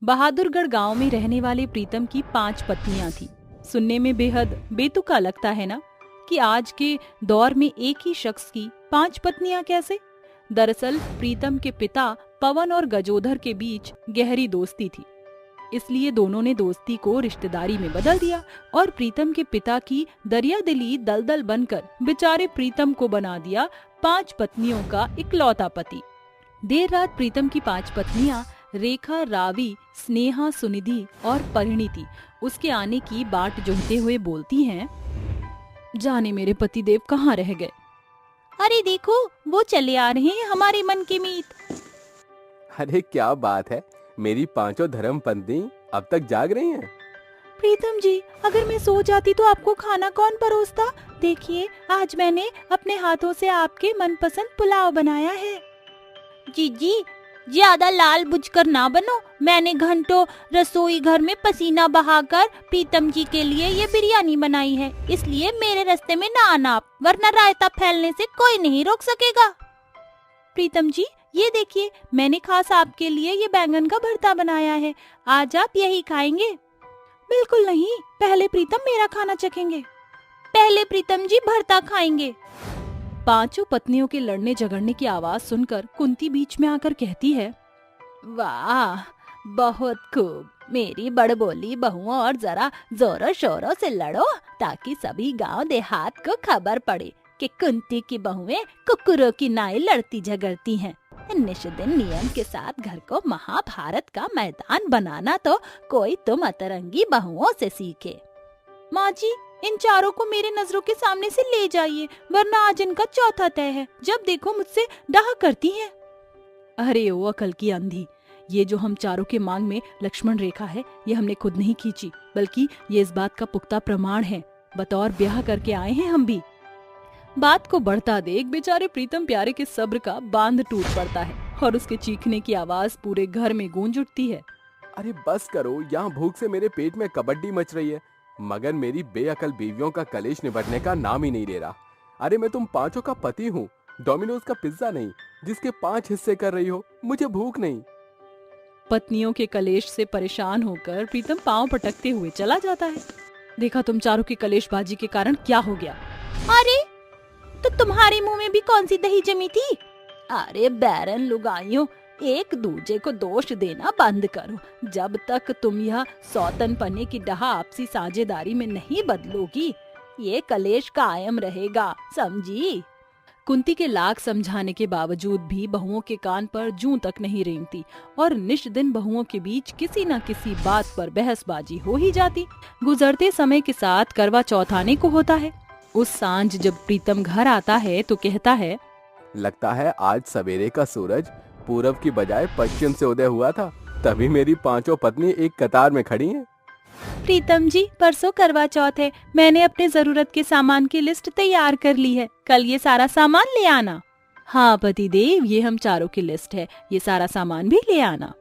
बहादुरगढ़ गांव में रहने वाले प्रीतम की 5 पत्नियां थी। सुनने में बेहद बेतुका लगता है ना कि आज के दौर में एक ही शख्स की 5 पत्नियां कैसे। दरअसल प्रीतम के पिता पवन और गजोधर के बीच गहरी दोस्ती थी, इसलिए दोनों ने दोस्ती को रिश्तेदारी में बदल दिया और प्रीतम के पिता की दरियादिली दलदल बनकर बेचारे प्रीतम को बना दिया 5 पत्नियों का इकलौता पति। देर रात प्रीतम की 5 पत्नियां रेखा, रावी, स्नेहा, सुनिधि और परिणीति उसके आने की बाट जोहते हुए बोलती हैं, जाने मेरे पतिदेव कहाँ रह गए। अरे देखो, वो चले आ रहे हैं हमारे मन के मीत। अरे क्या बात है, मेरी 5 धर्म पत्नी अब तक जाग रही हैं। प्रीतम जी, अगर मैं सो जाती तो आपको खाना कौन परोसता। देखिए, आज मैंने अपने हाथों से आपके मनपसंद पुलाव बनाया है। जी, ज्यादा लाल बुझकर ना बनो। मैंने घंटों रसोई घर में पसीना बहाकर प्रीतम जी के लिए ये बिरयानी बनाई है, इसलिए मेरे रास्ते में ना आना आप, वरना रायता फैलने से कोई नहीं रोक सकेगा। प्रीतम जी, ये देखिए, मैंने खास आपके लिए ये बैंगन का भरता बनाया है, आज आप यही खाएंगे। बिल्कुल नहीं, पहले प्रीतम मेरा खाना चखेंगे। पहले प्रीतम जी भरता खाएंगे। 5 पत्नियों के लड़ने झगड़ने की आवाज सुनकर कुंती बीच में आकर कहती है, वाह, बहुत खूब मेरी बड़बोली बहुओं, और जरा जोरों शोरों से लड़ो ताकि सभी गांव देहात को खबर पड़े कि कुंती की बहुएं कुकुरों की नाई लड़ती झगड़ती हैं। निष्दिन नियम के साथ घर को महाभारत का मैदान बनाना तो कोई तुम अतरंगी बहुओं से सीखे। माँ जी, इन चारों को मेरे नजरों के सामने से ले जाइए, वरना आज इनका चौथा तय है। जब देखो मुझसे डाह करती हैं। अरे ओ अकल की अंधी, ये जो हम चारों के मांग में लक्ष्मण रेखा है, ये हमने खुद नहीं खींची, बल्कि ये इस बात का पुख्ता प्रमाण है। बतौर ब्याह करके आए हैं हम भी। बात को बढ़ता देख बेचारे प्रीतम प्यारे के सब्र का बांध टूट पड़ता है और उसके चीखने की आवाज पूरे घर में गूंज उठती है। अरे बस करो, यहाँ भूख से मेरे पेट में कबड्डी मच रही है, मगर मेरी बेअकल बीवियों का कलेश निबटने का नाम ही नहीं ले रहा। अरे मैं तुम 5 का पति हूँ, डोमिनोज का पिज्जा नहीं जिसके 5 हिस्से कर रही हो। मुझे भूख नहीं। पत्नियों के कलेश से परेशान होकर प्रीतम पांव पटकते हुए चला जाता है। देखा तुम चारों की कलेशबाजी के कारण क्या हो गया। अरे तो तुम्हारे मुंह में भी कौन सी दही जमी थी। अरे बैरन लुगाइयों, एक दूजे को दोष देना बंद करो। जब तक तुम यह सौतन पने की डहा आपसी साझेदारी में नहीं बदलोगी, ये कलेश कायम रहेगा, समझी। कुंती के लाख समझाने के बावजूद भी बहुओं के कान पर जूं तक नहीं रेंगती और निष्दिन बहुओं के बीच किसी न किसी बात पर बहसबाजी हो ही जाती। गुजरते समय के साथ करवा चौथ आने को होता है। उस सांझ जब प्रीतम घर आता है तो कहता है, लगता है आज सवेरे का सूरज पूरब की बजाय पश्चिम से उदय हुआ था, तभी मेरी 5 पत्नी एक कतार में खड़ी हैं। प्रीतम जी, परसों करवा चौथ है, मैंने अपने जरूरत के सामान की लिस्ट तैयार कर ली है, कल ये सारा सामान ले आना। हाँ पतिदेव, ये हम चारों की लिस्ट है, ये सारा सामान भी ले आना।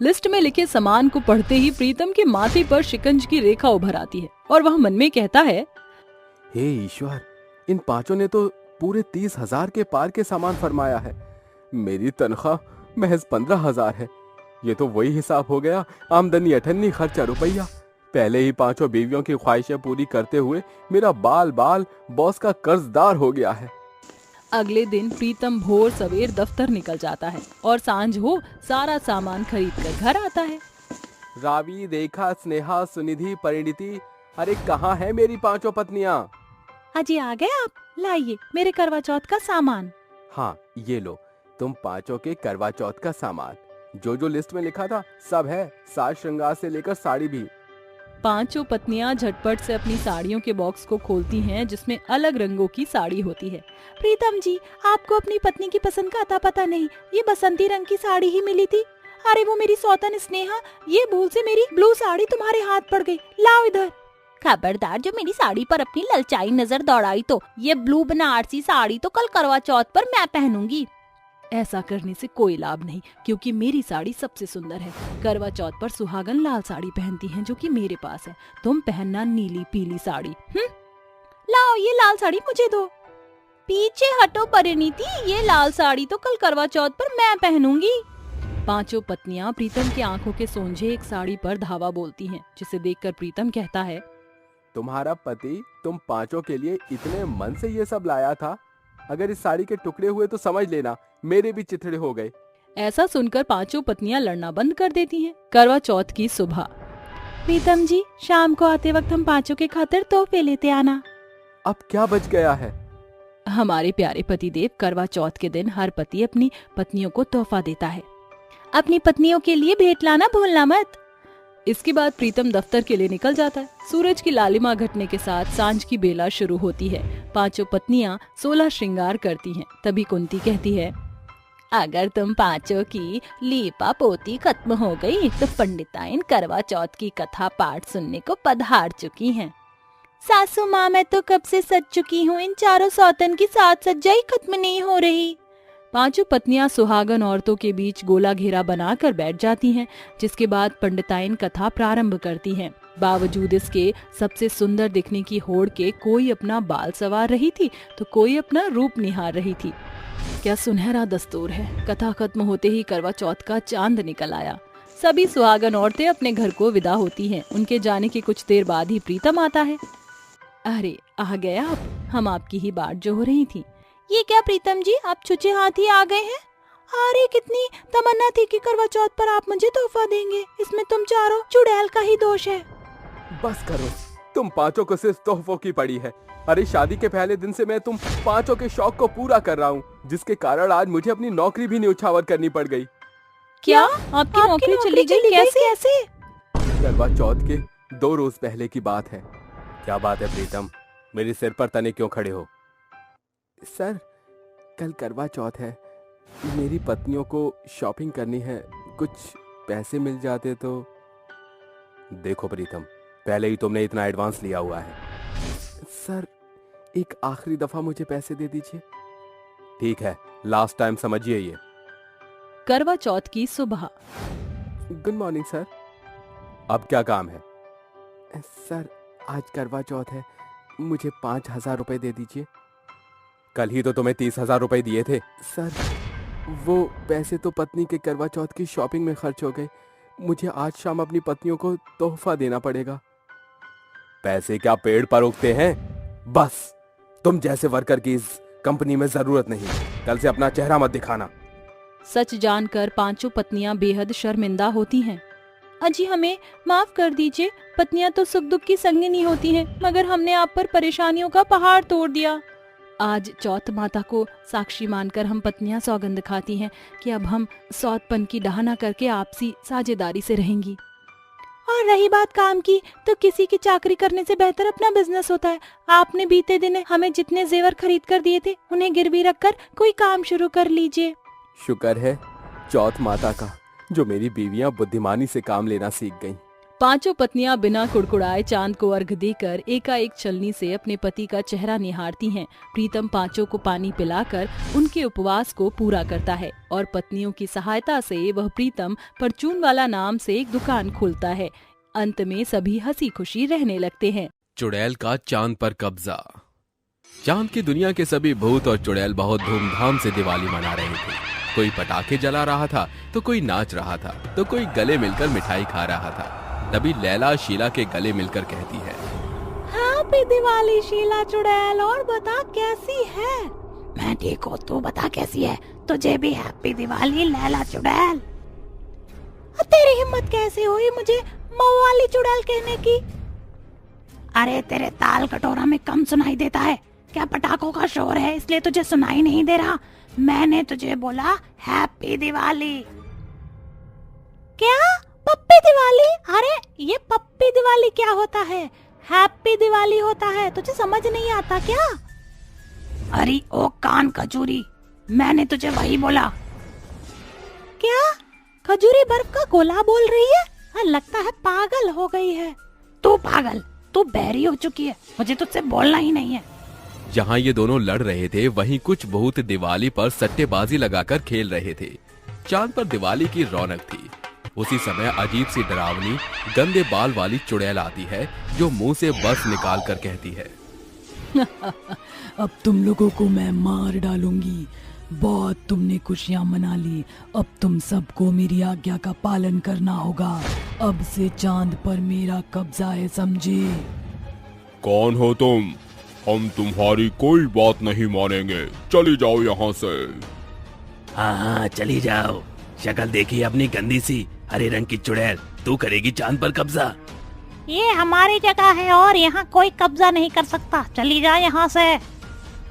लिस्ट में लिखे सामान को पढ़ते ही प्रीतम के माथे पर शिकंज की रेखा उभर आती है और वह मन में कहता है, हे ईश्वर, इन 5 ने तो पूरे 30,000 के पार के सामान फरमाया है। मेरी तनख्वाह महज 15,000 है। ये तो वही हिसाब हो गया, आमदनी 98, खर्चा रुपया। पहले ही 5 बीवियों की ख्वाहिशें पूरी करते हुए मेरा बाल बाल बॉस का कर्जदार हो गया है। अगले दिन प्रीतम भोर सवेर दफ्तर निकल जाता है और सांझ हो सारा सामान खरीद कर घर आता है। रावी, रेखा, स्नेहा, सुनिधि, परिणीति, अरे कहाँ है मेरी 5 पत्नियां। अजी आ गए आप, लाइए मेरे करवा चौथ का सामान। हाँ ये लो, तुम 5 के करवा चौथ का सामान। जो लिस्ट में लिखा था सब है, साज श्रृंगार से लेकर साड़ी भी। 5 पत्नियां झटपट से अपनी साड़ियों के बॉक्स को खोलती हैं, जिसमें अलग रंगों की साड़ी होती है। प्रीतम जी, आपको अपनी पत्नी की पसंद का अता पता नहीं, ये बसंती रंग की साड़ी ही मिली थी। अरे वो मेरी सौतन स्नेहा, ये भूल से मेरी ब्लू साड़ी तुम्हारे हाथ पड़ गई, लाओ इधर। खबरदार, जो मेरी साड़ी पर अपनी ललचाई नजर दौड़ाई तो ये ब्लू बनारसी साड़ी तो कल करवा चौथ पर मैं पहनूंगी। ऐसा करने से कोई लाभ नहीं, क्योंकि मेरी साड़ी सबसे सुंदर है। करवा चौथ पर सुहागन लाल साड़ी पहनती हैं, जो कि मेरे पास है। तुम पहनना नीली पीली साड़ी। लाओ ये लाल साड़ी मुझे दो। पीछे हटो परिणीति, ये लाल साड़ी तो कल करवा चौथ पर मैं पहनूंगी। पांचों पत्नियां प्रीतम की आंखों के सोंझे एक साड़ी पर धावा बोलती हैं, जिसे देखकर प्रीतम कहता है, तुम्हारा पति तुम पांचों के लिए इतने मन से ये सब लाया था। अगर इस साड़ी के टुकड़े हुए तो समझ लेना मेरे भी चिथड़े हो गए। ऐसा सुनकर पांचों पत्नियां लड़ना बंद कर देती हैं। करवा चौथ की सुबह। प्रीतम जी, शाम को आते वक्त हम पांचों के खातिर तोहफे लेते आना। अब क्या बच गया है? हमारे प्यारे पतिदेव, करवा चौथ के दिन हर पति अपनी पत्नियों को तोहफा देता है। अपनी पत्नियों के लिए भेंट लाना भूलना मत। इसके बाद प्रीतम दफ्तर के लिए निकल जाता है। सूरज की लालिमा घटने के साथ सांझ की बेला शुरू होती है। पांचों पत्नियां 16 श्रृंगार करती हैं। तभी कुंती कहती है, अगर तुम पांचों की लीपा पोती खत्म हो गई तो पंडिताइन करवा चौथ की कथा पाठ सुनने को पधार चुकी हैं। सासू माँ, मैं तो कब से सज चुकी हूँ, इन चारों सौतन की साथ सज्जाई खत्म नहीं हो रही। पांचों पत्नियां सुहागन औरतों के बीच गोला घेरा बनाकर बैठ जाती हैं, जिसके बाद पंडिताइन कथा प्रारंभ करती हैं। बावजूद इसके सबसे सुंदर दिखने की होड़ के कोई अपना बाल संवार रही थी तो कोई अपना रूप निहार रही थी। क्या सुनहरा दस्तूर है। कथा खत्म होते ही करवा चौथ का चांद निकल आया। सभी सुहागन औरतें अपने घर को विदा होती हैं। उनके जाने की कुछ देर बाद ही प्रीतम आता है। अरे आ गए आप, हम आपकी ही बाट जो हो रही थी। ये क्या प्रीतम जी, आप छुचे हाथ ही आ गए हैं? अरे कितनी तमन्ना थी कि करवा चौथ पर आप मुझे तोहफा देंगे। इसमें तुम चारों चुड़ैल का ही दोष है। बस करो, तुम पांचों को सिर्फ तोहफों की पड़ी है। अरे शादी के पहले दिन से मैं तुम पांचों के शौक को पूरा कर रहा हूँ, जिसके कारण आज मुझे अपनी नौकरी भी न्यौछावर करनी पड़ गई। क्या आपकी नौकरी चली गई? कैसे? करवा चौथ के 2 रोज पहले की बात है। क्या बात है प्रीतम, मेरे सिर पर तने क्यों खड़े हो? सर, कल करवा चौथ है, मेरी पत्नियों को शॉपिंग करनी है, कुछ पैसे मिल जाते तो। देखो प्रीतम, पहले ही तुमने इतना एडवांस लिया हुआ है। सर, एक आखिरी दफा मुझे पैसे दे दीजिए। ठीक है, लास्ट टाइम समझिए ये। करवा चौथ की सुबह। Good morning sir. अब क्या काम है? सर, आज करवा चौथ है, मुझे 5,000 रुपए दे दीजिए। कल ही तो तुम्हें 30,000 रुपए दिए थे। सर, वो पैसे तो पत्नी के करवा चौथ की शॉपिंग में खर्च हो गए। मुझे आज शाम अपनी पत्नियों को तोहफा देना पड़ेगा। पैसे क्या पेड़ पर उगते हैं? बस, तुम जैसे वर्कर की इस कंपनी में जरूरत नहीं। कल से अपना चेहरा मत दिखाना। सच जानकर पांचों पत्नियां बेहद शर्मिंदा होती हैं। अजी, हमें माफ कर दीजिए। पत्नियां तो सुख दुख की संगिनी होती हैं, मगर हमने आप पर परेशानियों का पहाड़ तोड़ दिया। आज चौथ माता को साक्षी मानकर हम पत्नियां सौगंध खाती हैं कि अब हम सौतपन की डहाना करके आपसी साझेदारी से रहेंगी। और रही बात काम की, तो किसी की चाकरी करने से बेहतर अपना बिजनेस होता है। आपने बीते दिन हमें जितने जेवर खरीद कर दिए थे, उन्हें गिरवी रखकर कोई काम शुरू कर लीजिए। शुक्र है चौथ माता का, जो मेरी बीवियां बुद्धिमानी से काम लेना सीख गईं। पांचों पत्नियां बिना कुड़कुड़ाए चांद को अर्घ देकर एकाएक छलनी से अपने पति का चेहरा निहारती हैं। प्रीतम पांचों को पानी पिलाकर उनके उपवास को पूरा करता है और पत्नियों की सहायता से वह प्रीतम परचून वाला नाम से एक दुकान खोलता है। अंत में सभी हंसी खुशी रहने लगते हैं। चुड़ैल का चांद पर कब्जा। चांद की दुनिया के सभी भूत और चुड़ैल बहुत धूमधाम से दिवाली मना रहे थे। कोई पटाखे जला रहा था तो कोई नाच रहा था तो कोई गले मिलकर मिठाई खा रहा था। तभी लैला शीला के गले मिलकर कहती है, हैप्पी दिवाली शीला चुड़ैल, और बता कैसी है? मैं ठीक हूँ, तू बता कैसी है? तुझे भी हैप्पी दिवाली लैला चुड़ैल। तेरी हिम्मत कैसे हुई मुझे मऊ वाली चुड़ैल कहने की? अरे तेरे ताल कटोरा में कम सुनाई देता है क्या? पटाखों का शोर है इसलिए तुझे सुनाई नहीं दे रहा। मैंने तुझे बोला हैप्पी दिवाली। क्या पप्पी दिवाली? अरे ये पप्पी दिवाली क्या होता है? हैप्पी दिवाली होता है, तुझे समझ नहीं आता क्या? अरे ओ कान खजूरी, मैंने तुझे वही बोला। क्या खजूरी बर्फ का गोला बोल रही है? हाँ, लगता है पागल हो गई है। तू पागल, तू बहरी हो चुकी है, मुझे तुझसे बोलना ही नहीं है। जहाँ ये दोनों लड़ रहे थे वहीं कुछ भूत दिवाली पर सट्टेबाजी लगाकर खेल रहे थे। चांद पर दिवाली की रौनक थी। उसी समय अजीब सी डरावनी गंदे बाल वाली चुड़ैल आती है, जो मुंह से बर्फ निकाल कर कहती है, अब तुम लोगों को मैं मार डालूंगी। बहुत तुमने खुशियाँ मना ली, अब तुम सबको मेरी आज्ञा का पालन करना होगा। अब से चांद पर मेरा कब्जा है, समझे? कौन हो तुम? हम तुम्हारी कोई बात नहीं मानेंगे, चली जाओ यहाँ से। हाँ चली जाओ। शक्ल देखी अपनी गंदी सी, हरे रंग की चुड़ैल, तू करेगी चांद पर कब्जा? ये हमारी जगह है और यहाँ कोई कब्जा नहीं कर सकता, चली जा यहाँ से।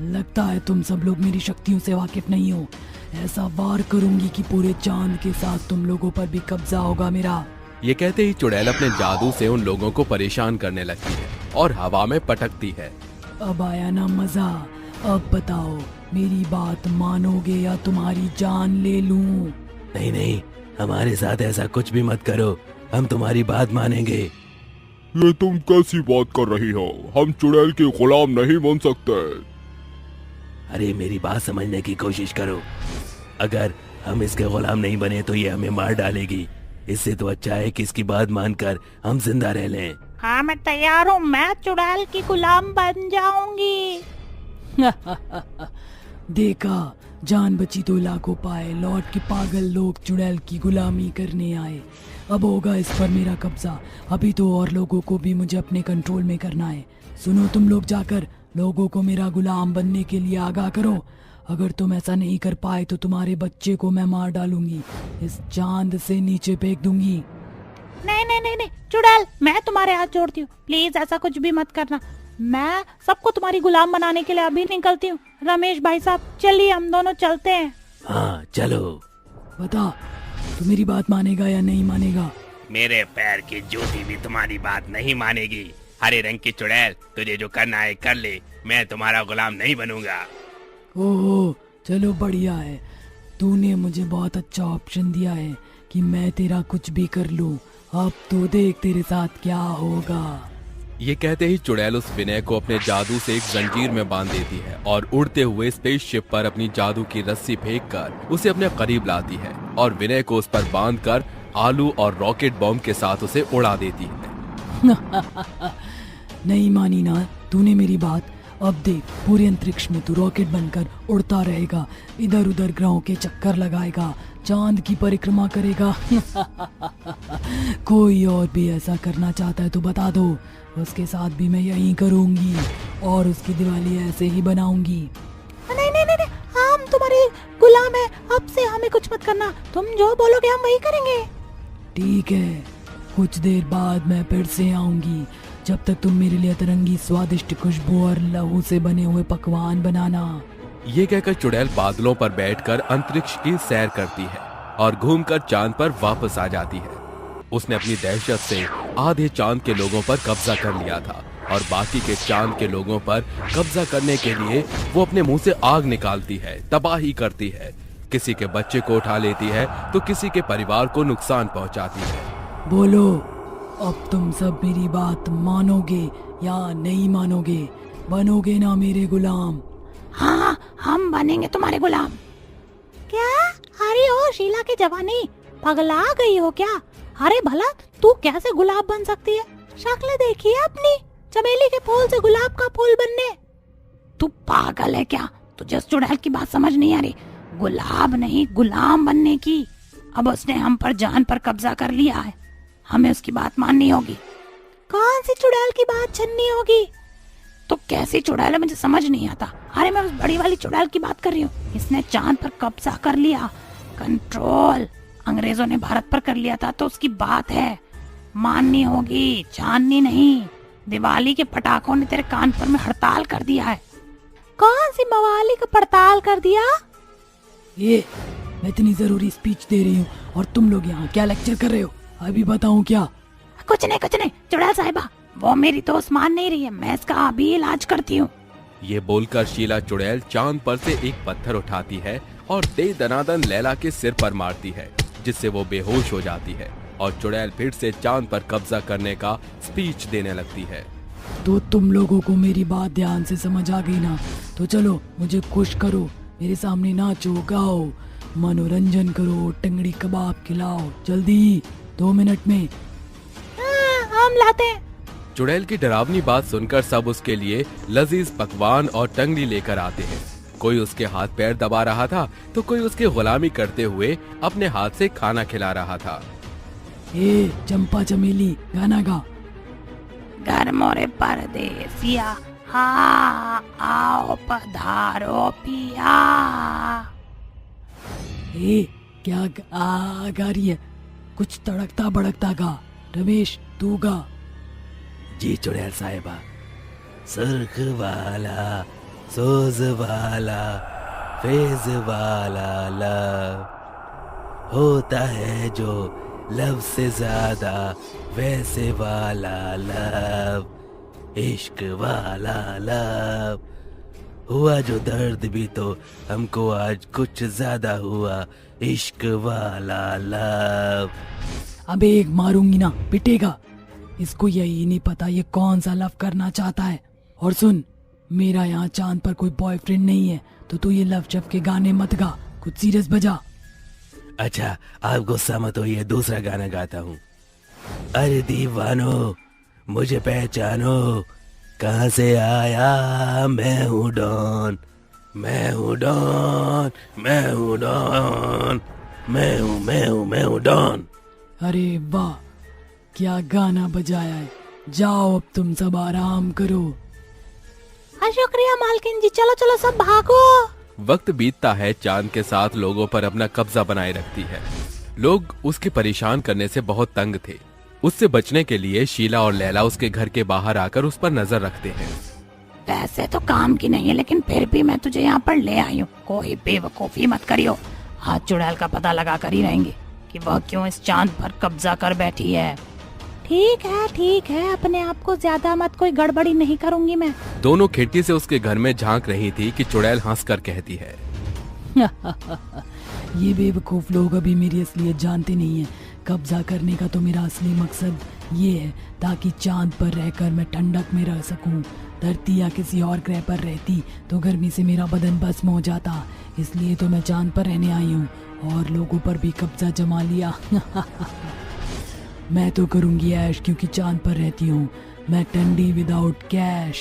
लगता है तुम सब लोग मेरी शक्तियों से वाकिफ नहीं हो। ऐसा वार करूंगी कि पूरे चांद के साथ तुम लोगों पर भी कब्जा होगा मेरा। ये कहते ही चुड़ैल अपने जादू से उन लोगों को परेशान करने लगती है और हवा में पटकती है। अब आया ना मजा? अब बताओ, मेरी बात मानोगे या तुम्हारी जान ले लूं? नहीं नहीं, हमारे साथ ऐसा कुछ भी मत करो, हम तुम्हारी बात मानेंगे। ये तुम कैसी बात कर रही हो? हम चुड़ैल के गुलाम नहीं बन सकते। अरे मेरी बात समझने की कोशिश करो। अगर हम इसके गुलाम नहीं बने तो ये हमें मार डालेगी। इससे तो अच्छा है कि इसकी बात मानकर हम जिंदा रह लें। हाँ मैं तैयार हूँ, मैं चुड़ैल की गुलाम बन जाऊंगी। देखा, जान बची तो लाखों पाए। लौट के पागल लोग चुड़ैल की गुलामी करने आए। अब होगा इस पर मेरा कब्जा। अभी तो और लोगों को भी मुझे अपने कंट्रोल में करना है। सुनो, तुम लोग जाकर लोगों को मेरा गुलाम बनने के लिए आगाह करो। अगर तुम ऐसा नहीं कर पाए तो तुम्हारे बच्चे को मैं मार डालूंगी, इस चांद से नीचे फेंक दूंगी। नहीं नहीं नहीं नहीं चुड़ैल, मैं तुम्हारे हाथ जोड़ती हूँ, प्लीज ऐसा कुछ भी मत करना। मैं सबको तुम्हारी गुलाम बनाने के लिए अभी निकलती हूँ। रमेश भाई साहब, चलिए हम दोनों चलते हैं। हाँ चलो। बता, तू मेरी बात मानेगा या नहीं मानेगा? मेरे पैर की जूती भी तुम्हारी बात नहीं मानेगी। हरे रंग की चुड़ैल, तुझे जो करना है कर ले, मैं तुम्हारा गुलाम नहीं बनूंगा। ओहो, चलो बढ़िया है। तूने मुझे बहुत अच्छा ऑप्शन दिया है कि मैं तेरा कुछ भी कर लूं। अब तो देख तेरे साथ क्या होगा। ये कहते ही चुड़ैल उस विनय को अपने जादू से एक जंजीर में बांध देती है और उड़ते हुए स्पेसशिप पर अपनी जादू की रस्सी फेंककर उसे अपने करीब लाती है और विनय को उस पर बांधकर आलू और रॉकेट बॉम्ब के साथ उसे उड़ा देती है। नहीं मानी ना तूने मेरी बात। अब देख, पूरे अंतरिक्ष में तू रॉकेट बनकर उड़ता रहेगा, इधर उधर ग्रहों के चक्कर लगाएगा, चांद की परिक्रमा करेगा। कोई और भी ऐसा करना चाहता है तो बता दो, उसके साथ भी मैं यही करूंगी और उसकी दिवाली ऐसे ही बनाऊंगी। नहीं नहीं नहीं, हम तुम्हारे गुलाम हैं, अब से हमें कुछ मत करना, तुम जो बोलोगे हम वही करेंगे। ठीक है, कुछ देर बाद मैं फिर से आऊंगी। जब तक तुम मेरे लिए अतरंगी स्वादिष्ट खुशबू और लहू से बने हुए पकवान बनाना। ये कहकर चुड़ैल बादलों पर बैठकर अंतरिक्ष की सैर करती है और घूमकर चांद पर वापस आ जाती है। उसने अपनी दहशत से आधे चांद के लोगों पर कब्जा कर लिया था और बाकी के चांद के लोगों पर कब्जा करने के लिए वो अपने मुंह से आग निकालती है, तबाही करती है, किसी के बच्चे को उठा लेती है तो किसी के परिवार को नुकसान पहुंचाती है। बोलो, अब तुम सब मेरी बात मानोगे या नहीं मानोगे? बनोगे ना मेरे गुलाम? हाँ हम बनेंगे तुम्हारे गुलाम। क्या? अरे ओ शीला की जवानी, पगला गई हो क्या? अरे भला तू कैसे गुलाब बन सकती है? शक्ल देखी है अपनी, चमेली के फूल से गुलाब का फूल बनने। तू पागल है क्या? तुझे चुड़ैल की बात समझ नहीं आ रही? गुलाब नहीं, गुलाम बनने की। अब उसने हम पर जान पर कब्जा कर लिया है, हमें उसकी बात माननी होगी। कौन सी चुड़ैल की बात छन्नी होगी? तो कैसी चुड़ैल है मुझे समझ नहीं आता। अरे मैं उस बड़ी वाली चुड़ैल की बात कर रही हूँ, इसने चांद पर कब्जा कर लिया। कंट्रोल अंग्रेजों ने भारत पर कर लिया था तो उसकी बात है, माननी होगी, जाननी नहीं। दिवाली के पटाखों ने तेरे कानपुर में हड़ताल कर दिया है। कौन सी मवाली का पड़ताल कर दिया? ये मैं इतनी जरूरी स्पीच दे रही हूँ और तुम लोग यहाँ क्या लेक्चर कर रहे हो? अभी बताऊँ क्या? कुछ नहीं चुड़ैल साहिबा, वो मेरी दोस्त मान नहीं रही है, मैं इसका अभी इलाज करती हूँ। ये बोलकर शीला चुड़ैल चांद पर से एक पत्थर उठाती है और दे दनादन लैला के सिर पर मारती है, जिससे वो बेहोश हो जाती है और चुड़ैल फिर से चांद पर कब्जा करने का स्पीच देने लगती है। तो तुम लोगों को मेरी बात ध्यान से समझ आ गई ना? तो चलो मुझे खुश करो, मेरे सामने नाचो, गाओ, मनोरंजन करो, टंगड़ी कबाब खिलाओ, जल्दी 2 मिनट में। हम लाते हैं। चुड़ैल की डरावनी बात सुनकर सब उसके लिए लजीज पकवान और टंगड़ी लेकर आते हैं कोई उसके हाथ पैर दबा रहा था तो कोई उसकी गुलामी करते हुए अपने हाथ से खाना खिला रहा था। ए चंपा चमेली गाना गा। घर मोरे परदेसिया, हाँ आओ पधारो पिया। ए क्या गा रही है? कुछ तड़कता भड़कता गा। रमेश तू गा। जी चुड़ैल साहिबा। सुर्ख वाला, सोज वाला, फेज वाला लव होता है जो लव से ज्यादा वैसे वाला लव, इश्क वाला लव। हुआ जो दर्द भी तो हमको आज कुछ ज्यादा हुआ, इश्क वाला लव। अबे एक मारूंगी ना, पिटेगा। इसको यही नहीं पता ये कौन सा लव करना चाहता है। और सुन, मेरा यहाँ चांद पर कोई बॉयफ्रेंड नहीं है, तो तू ये लव शव के गाने मत गा, कुछ सीरियस बजा। अच्छा आप गुस्सा मत होइए, दूसरा गाना गाता हूँ। अरे दीवानो मुझे पहचानो, कहाँ से आया मैं हूँ डॉन, मैं हूँ डॉन, मैं हूँ डॉन, मैं हूँ डॉन। अरे वाह, क्या गाना बजाया है। जाओ अब तुम सब आराम करो। शुक्रिया मालकिन जी, चलो चलो सब भागो। वक्त बीतता है, चांद के साथ लोगों पर अपना कब्जा बनाए रखती है। लोग उसके परेशान करने से बहुत तंग थे। उससे बचने के लिए शीला और लैला उसके घर के बाहर आकर उस पर नजर रखते हैं। वैसे तो काम की नहीं है, लेकिन फिर भी मैं तुझे यहाँ पर ले आई हूँ। कोई बेवकूफी मत करियो। आज चुड़ैल का पता लगा कर ही रहेंगे कि वह क्यों इस चांद पर कब्जा कर बैठी है। ठीक है, अपने आप को ज्यादा मत, कोई गड़बड़ी नहीं करूंगी मैं। दोनों खिड़की से उसके घर में झांक रही थी कि चुड़ैल हंसकर कहती है, ये बेवकूफ लोग अभी मेरी असलियत जानते नहीं है। कब्जा करने का तो मेरा असली मकसद ये है ताकि चांद पर रहकर मैं ठंडक में रह सकूं। धरती या किसी और ग्रह पर रहती तो गर्मी से मेरा बदन भस्म हो जाता। इसलिए तो मैं चांद पर रहने आई हूँ और लोगों पर भी कब्जा जमा लिया। मैं तो करूंगी ऐश, क्योंकि चांद पर रहती हूँ मैं टंडी विदाउट कैश।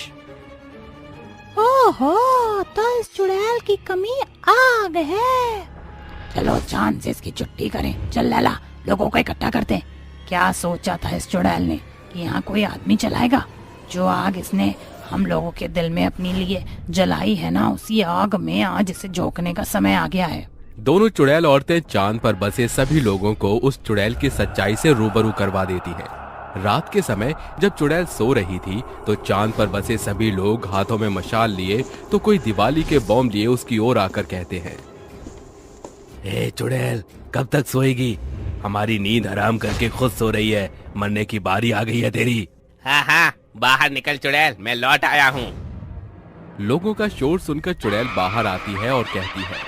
ओहो, तो इस चुड़ैल की कमी आग है। चलो चांद से इसकी छुट्टी करें। चल लैला, लोगों को इकट्ठा करते हैं। क्या सोचा था इस चुड़ैल ने कि यहाँ कोई आदमी चलाएगा? जो आग इसने हम लोगों के दिल में अपने लिए जलाई है ना, उसी आग में आज इसे झोंकने का समय आ गया है। दोनों चुड़ैल औरतें चांद पर बसे सभी लोगों को उस चुड़ैल की सच्चाई से रूबरू करवा देती हैं। रात के समय जब चुड़ैल सो रही थी तो चांद पर बसे सभी लोग हाथों में मशाल लिए तो कोई दिवाली के बॉम्ब लिए उसकी ओर आकर कहते हैं, ए चुड़ैल कब तक सोएगी? हमारी नींद हराम करके खुद सो रही है, मरने की बारी आ गई है तेरी। हाँ, बाहर निकल चुड़ैल, मैं लौट आया हूँ। लोगों का शोर सुनकर चुड़ैल बाहर आती है और कहती है,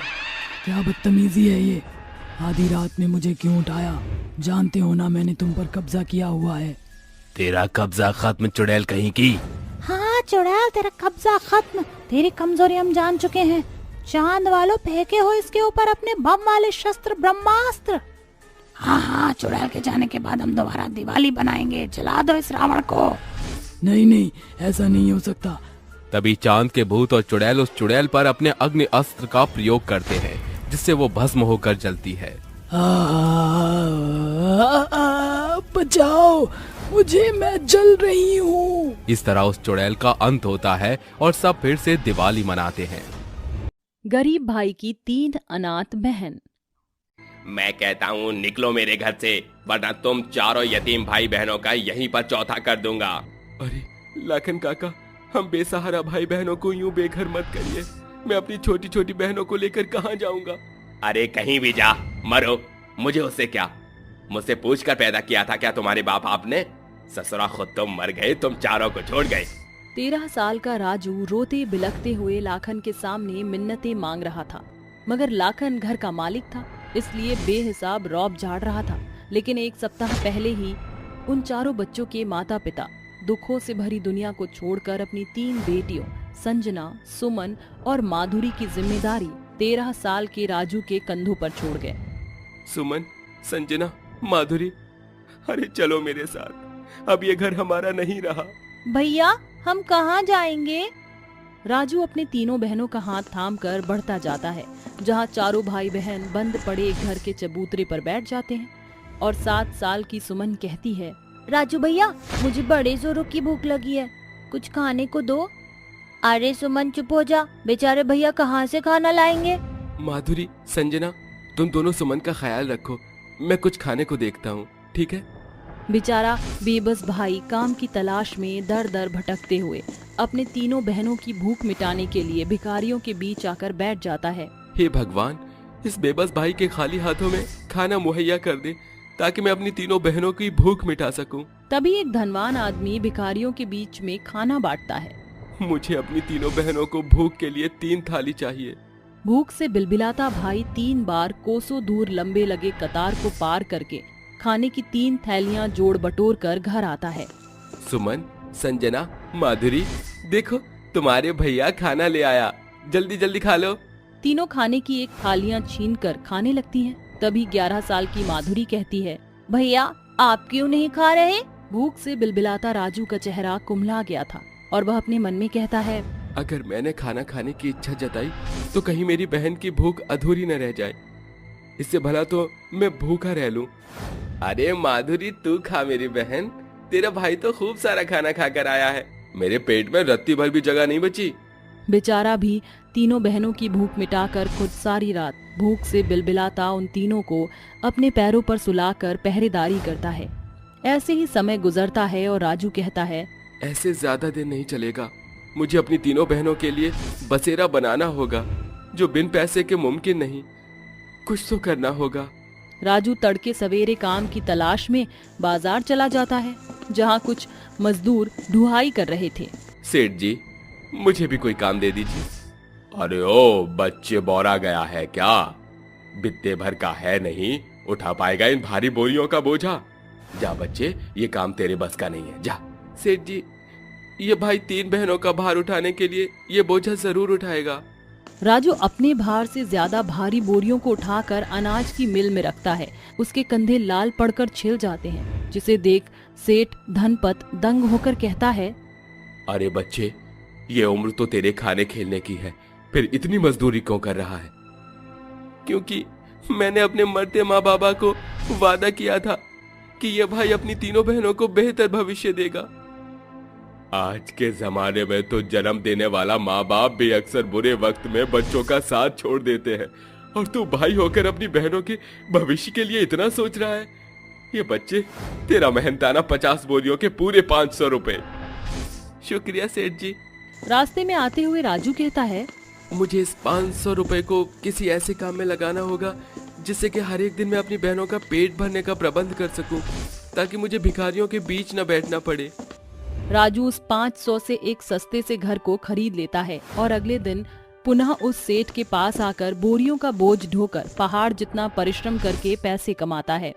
क्या बदतमीजी है ये? आधी रात में मुझे क्यों उठाया? जानते हो ना मैंने तुम पर कब्जा किया हुआ है। तेरा कब्जा खत्म चुड़ैल कहीं की। हाँ चुड़ैल, तेरा कब्जा खत्म। तेरी कमजोरी हम जान चुके हैं। चांद वालों, फेंके हो इसके ऊपर अपने बम वाले शस्त्र ब्रह्मास्त्र। हाँ, चुड़ैल के जाने के बाद हम दोबारा दिवाली बनाएंगे। जला दो इस रावण को। नहीं, ऐसा नहीं हो सकता। तभी चांद के भूत और चुड़ैल उस चुड़ैल पर अपने अग्नि अस्त्र का प्रयोग करते हैं, जिससे वो भस्म होकर जलती है। बचाओ मुझे, मैं जल रही हूँ। इस तरह उस चुड़ैल का अंत होता है और सब फिर से दिवाली मनाते हैं। गरीब भाई की 3 अनाथ बहन। मैं कहता हूँ निकलो मेरे घर से, वरना तुम चारों यतीम भाई बहनों का यहीं पर चौथा कर दूंगा। अरे लाखन काका, हम बेसहारा भाई बहनों को यूं बेघर मत करिए। मैं अपनी छोटी छोटी बहनों को लेकर कहाँ जाऊंगा? अरे कहीं भी जा, मरो, मुझे उससे क्या? मुझसे पूछ कर पैदा किया था क्या तुम्हारे बाप आपने? ससुरा खुद तुम मर गए, तुम चारों को छोड़ गए। 13 साल का राजू रोते बिलखते हुए लाखन के सामने मिन्नतें मांग रहा था, मगर लाखन घर का मालिक था, इसलिए बेहिसाब रौब झाड़ रहा था। लेकिन 1 सप्ताह पहले ही उन चारों बच्चों के माता पिता दुखों से भरी दुनिया को छोड़कर अपनी 3 बेटियों संजना, सुमन और माधुरी की जिम्मेदारी 13 साल के राजू के कंधों पर छोड़ गए। सुमन, संजना, माधुरी, अरे चलो मेरे साथ, अब ये घर हमारा नहीं रहा। भैया, हम कहाँ जाएंगे? राजू अपने तीनों बहनों का हाथ थामकर बढ़ता जाता है, जहाँ चारों भाई बहन बंद पड़े घर के चबूतरे पर बैठ जाते हैं और 7 साल की सुमन कहती है, राजू भैया, मुझे बड़े जोरों की भूख लगी है, कुछ खाने को दो। अरे सुमन चुप हो जा, बेचारे भैया कहाँ से खाना लाएंगे। माधुरी, संजना, तुम दोनों सुमन का ख्याल रखो, मैं कुछ खाने को देखता हूँ, ठीक है? बेचारा बेबस भाई काम की तलाश में दर दर भटकते हुए अपने तीनों बहनों की भूख मिटाने के लिए भिखारियों के बीच आकर बैठ जाता है। हे भगवान, इस बेबस भाई के खाली हाथों में खाना मुहैया कर दे ताकि मैं अपनी तीनों बहनों की भूख मिटा सकूं। तभी एक धनवान आदमी भिखारियों के बीच में खाना बांटता है। मुझे अपनी तीनों बहनों को भूख के लिए 3 थाली चाहिए। भूख से बिलबिलाता भाई 3 बार कोसों दूर लंबे लगे कतार को पार करके खाने की 3 थैलियां जोड़ बटोर कर घर आता है। सुमन, संजना, माधुरी, देखो तुम्हारे भैया खाना ले आया, जल्दी जल्दी खा लो। तीनों खाने की एक थालियां छीनकर खाने लगती हैं। तभी 11 साल की माधुरी कहती है, भैया आप क्यों नहीं खा रहे। भूख से बिलबिलाता राजू का चेहरा कुम्हला गया था और वह अपने मन में कहता है, अगर मैंने खाना खाने की इच्छा जताई तो कहीं मेरी बहन की भूख अधूरी न रह जाए, इससे भला तो मैं भूखा रह लूं। अरे माधुरी, तू खा मेरी बहन, तेरा भाई तो खूब सारा खाना खाकर आया है, मेरे पेट में रत्ती भर भी जगह नहीं बची। बेचारा भी तीनों बहनों की भूख मिटाकर खुद सारी रात भूख से बिलबिलाता उन तीनों को अपने पैरों पर सुलाकर पहरेदारी करता है। ऐसे ही समय गुजरता है और राजू कहता है, ऐसे ज्यादा दिन नहीं चलेगा, मुझे अपनी तीनों बहनों के लिए बसेरा बनाना होगा जो बिन पैसे के मुमकिन नहीं, कुछ तो करना होगा। राजू तड़के सवेरे काम की तलाश में बाजार चला जाता है, जहाँ कुछ मजदूर ढुलाई कर रहे थे। सेठ जी, मुझे भी कोई काम दे दीजिए। अरे ओ बच्चे, बोरा गया है क्या? बित्ते भर का है नहीं, उठा पाएगा इन भारी बोरियों का बोझा? जा बच्चे, ये काम तेरे बस का नहीं है, जा। सेठ जी, ये भाई 3 बहनों का भार उठाने के लिए ये बोझा जरूर उठाएगा। राजू अपने भार से ज्यादा भारी बोरियों को उठाकर अनाज की मिल में रखता है। उसके कंधे लाल पड़कर छिल जाते हैं, जिसे देख सेठ धनपत दंग होकर कहता है, अरे बच्चे, ये उम्र तो तेरे खाने खेलने की है, फिर इतनी मजदूरी क्यों कर रहा है? क्योंकि मैंने अपने मरते माँ बाबा को वादा किया था कि ये भाई अपनी तीनों बहनों को बेहतर भविष्य देगा। आज के जमाने में तो जन्म देने वाला माँ बाप भी अक्सर बुरे वक्त में बच्चों का साथ छोड़ देते हैं, और तू भाई होकर अपनी बहनों के भविष्य के लिए इतना सोच रहा है। ये बच्चे, तेरा मेहनताना 50 बोरियों के पूरे 500 रुपए। शुक्रिया सेठ जी। रास्ते में आते हुए राजू कहता है, मुझे इस 500 रुपए को किसी ऐसे काम में लगाना होगा जिससे कि हर एक दिन मैं अपनी बहनों का पेट भरने का प्रबंध कर सकूं, ताकि मुझे भिखारियों के बीच न बैठना पड़े। राजू उस 500 से एक सस्ते से घर को खरीद लेता है और अगले दिन पुनः उस सेठ के पास आकर बोरियों का बोझ ढोकर पहाड़ जितना परिश्रम करके पैसे कमाता है।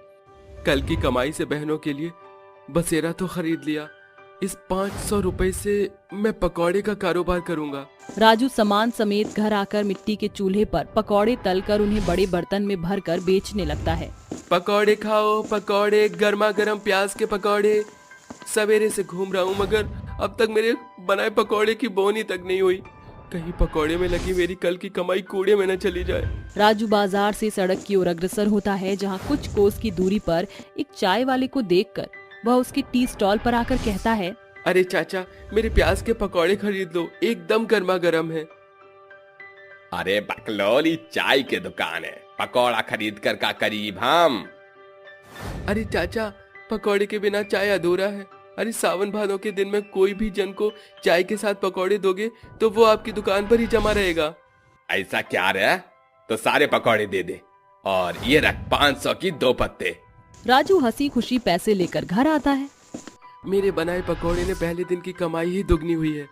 कल की कमाई से बहनों के लिए बसेरा तो खरीद लिया, इस 500 रुपए से मैं पकौड़े का कारोबार करूंगा। राजू सामान समेत घर आकर मिट्टी के चूल्हे पर पकौड़े तलकर उन्हें बड़े बर्तन में भरकर बेचने लगता है। पकौड़े खाओ, पकौड़े, गर्मा गर्म प्याज के पकौड़े। सवेरे से घूम रहा हूँ मगर अब तक मेरे बनाए पकौड़े की बोनी तक नहीं हुई। कहीं पकौड़े में लगी मेरी कल की कमाई कूड़े में न चली जाए। राजू बाजार से सड़क की ओर अग्रसर होता है, जहाँ कुछ कोस की दूरी पर एक चाय वाले को देखकर वह उसके टी स्टॉल पर आकर कहता है, अरे चाचा, मेरे प्याज के पकौड़े खरीद लो, एकदम गर्मा गर्म है। अरे बकलोली, चाय की दुकान है, पकौड़ा खरीद कर का करीब हम। अरे चाचा, पकौड़े के बिना चाय अधूरा है। अरे सावन भादों के दिन में कोई भी जन को चाय के साथ पकौड़े दोगे तो वो आपकी दुकान पर ही जमा रहेगा। ऐसा क्या रे? तो सारे पकौड़े दे दे और ये रख 500 की 2 पत्ते। राजू हंसी खुशी पैसे लेकर घर आता है। मेरे बनाए पकौड़े ने पहले दिन की कमाई ही दुगनी हुई है।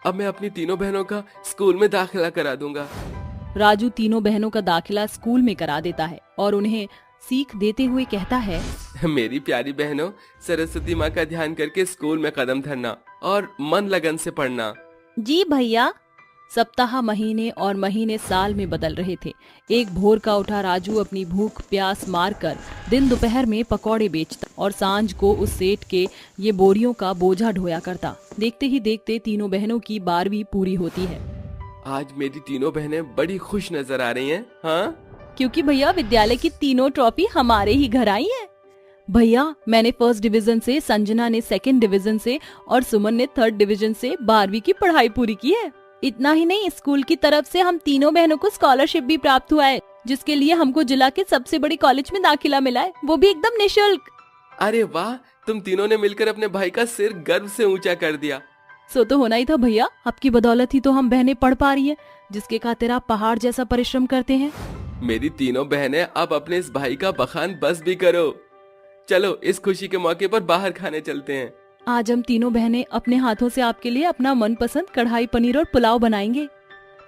अब मैं अपनी तीनों बहनों का स्कूल में दाखिला करा दूंगा। राजू तीनों बहनों का दाखिला स्कूल में करा देता है और उन्हें सीख देते हुए कहता है, मेरी प्यारी बहनों, सरस्वती माँ का ध्यान करके स्कूल में कदम धरना और मन लगन से पढ़ना। जी भैया। सप्ताह महीने और महीने साल में बदल रहे थे। एक भोर का उठा राजू अपनी भूख प्यास मारकर दिन दोपहर में पकौड़े बेचता और सांझ को उस सेठ के ये बोरियों का बोझा ढोया करता। देखते ही देखते तीनों बहनों की 12वीं पूरी होती है। आज मेरी तीनों बहनें बड़ी खुश नजर आ रही हैं। हाँ, क्योंकि भैया विद्यालय की तीनों ट्रॉफी हमारे ही घर आई है। भैया मैंने फर्स्ट डिवीजन से, संजना ने सेकंड डिवीजन से और सुमन ने थर्ड डिवीजन से 12वीं की पढ़ाई पूरी की है। इतना ही नहीं, स्कूल की तरफ से हम तीनों बहनों को स्कॉलरशिप भी प्राप्त हुआ है, जिसके लिए हमको जिला के सबसे बड़ी कॉलेज में दाखिला मिला है, वो भी एकदम निःशुल्क। अरे वाह, तुम तीनों ने मिलकर अपने भाई का सिर गर्व से ऊंचा कर दिया। सो तो होना ही था भैया, आपकी बदौलत ही तो हम बहनें पढ़ पा रही हैं, जिसके खातिर आप पहाड़ जैसा परिश्रम करते हैं। मेरी तीनों बहनें अब अपने इस भाई का बखान बस भी करो। चलो इस खुशी के मौके पर बाहर खाने चलते हैं। आज हम तीनों बहनें अपने हाथों से आपके लिए अपना मनपसंद कढ़ाई पनीर और पुलाव बनाएंगे।